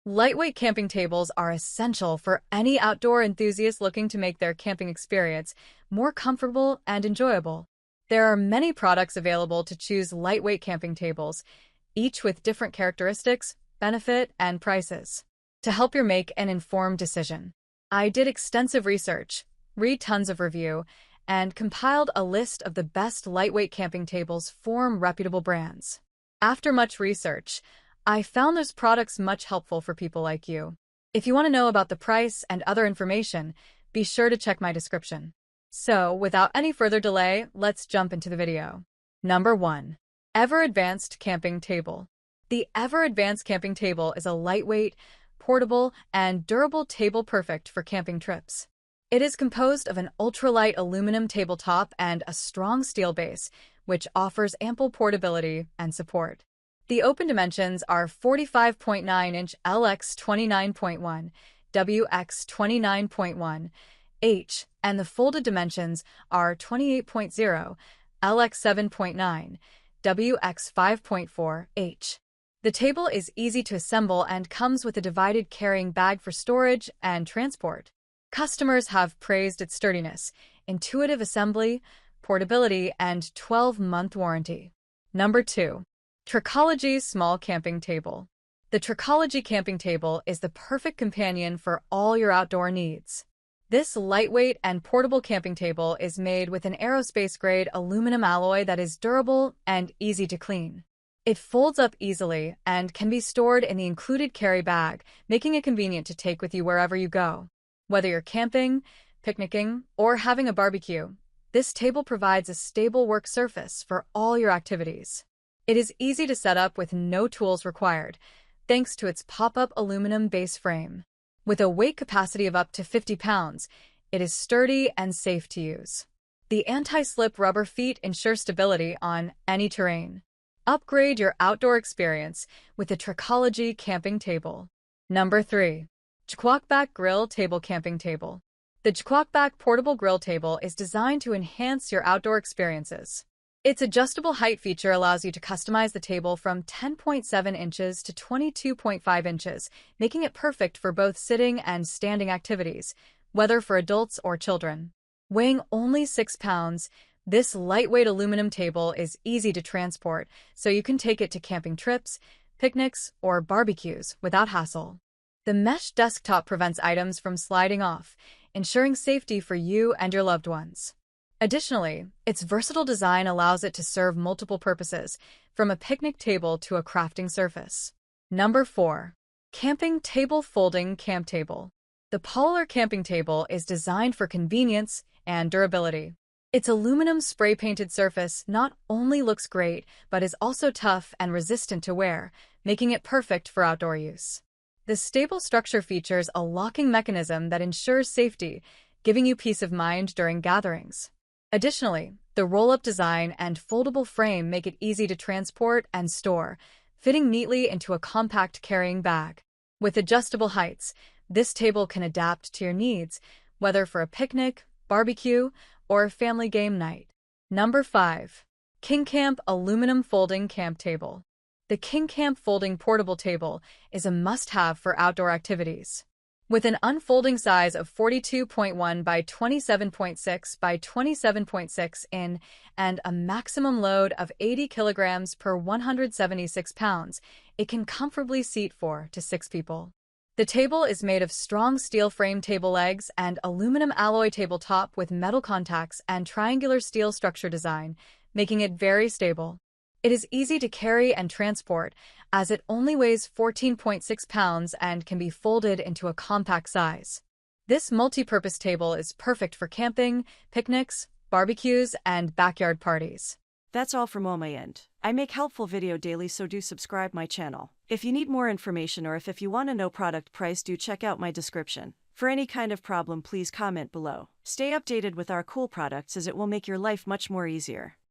Lightweight camping tables are essential for any outdoor enthusiast looking to make their camping experience more comfortable and enjoyable. There are many products available to choose lightweight camping tables, each with different characteristics, benefit, and prices. To help you make an informed decision, I did extensive research, read tons of review, and compiled a list of the best lightweight camping tables from reputable brands. After much research, I found those products much helpful for people like you. If you want to know about the price and other information, be sure to check my description. So, without any further delay, let's jump into the video. Number 1. Ever Advanced Camping Table. The Ever Advanced Camping Table is a lightweight, portable, and durable table perfect for camping trips. It is composed of an ultralight aluminum tabletop and a strong steel base, which offers ample portability and support. The open dimensions are 45.9-inch LX 29.1, WX 29.1, H, and the folded dimensions are 28.0, LX 7.9, WX 5.4, H. The table is easy to assemble and comes with a divided carrying bag for storage and transport. Customers have praised its sturdiness, intuitive assembly, portability, and 12-month warranty. Number 2. Trickology Small Camping Table. The Trickology Camping Table is the perfect companion for all your outdoor needs. This lightweight and portable camping table is made with an aerospace-grade aluminum alloy that is durable and easy to clean. It folds up easily and can be stored in the included carry bag, making it convenient to take with you wherever you go. Whether you're camping, picnicking, or having a barbecue, this table provides a stable work surface for all your activities. It is easy to set up with no tools required, thanks to its pop-up aluminum base frame. With a weight capacity of up to 50 pounds, it is sturdy and safe to use. The anti-slip rubber feet ensure stability on any terrain. Upgrade your outdoor experience with the Trickology Camping Table. Number 3. Jquakback Grill Table Camping Table. The Jquakback Portable Grill Table is designed to enhance your outdoor experiences. Its adjustable height feature allows you to customize the table from 10.7 inches to 22.5 inches, making it perfect for both sitting and standing activities, whether for adults or children. Weighing only 6 pounds, this lightweight aluminum table is easy to transport, so you can take it to camping trips, picnics, or barbecues without hassle. The mesh desktop prevents items from sliding off, ensuring safety for you and your loved ones. Additionally, its versatile design allows it to serve multiple purposes, from a picnic table to a crafting surface. Number 4. Camping Table Folding Camp Table. The Polar Camping Table is designed for convenience and durability. Its aluminum spray-painted surface not only looks great, but is also tough and resistant to wear, making it perfect for outdoor use. The stable structure features a locking mechanism that ensures safety, giving you peace of mind during gatherings. Additionally, the roll-up design and foldable frame make it easy to transport and store, fitting neatly into a compact carrying bag. With adjustable heights, this table can adapt to your needs, whether for a picnic, barbecue, or family game night. Number 5. KingCamp Aluminum Folding Camp Table. The KingCamp Folding Portable Table is a must-have for outdoor activities. With an unfolding size of 42.1 by 27.6 by 27.6 in and a maximum load of 80 kilograms per 176 pounds, it can comfortably seat 4 to 6 people. The table is made of strong steel frame table legs and aluminum alloy tabletop with metal contacts and triangular steel structure design, making it very stable. It is easy to carry and transport, as it only weighs 14.6 pounds and can be folded into a compact size. This multi-purpose table is perfect for camping, picnics, barbecues, and backyard parties. That's all from on my end. I make helpful video daily, so do subscribe my channel. If you need more information or if you want to know product price, do check out my description. For any kind of problem, please comment below. Stay updated with our cool products, as it will make your life much more easier.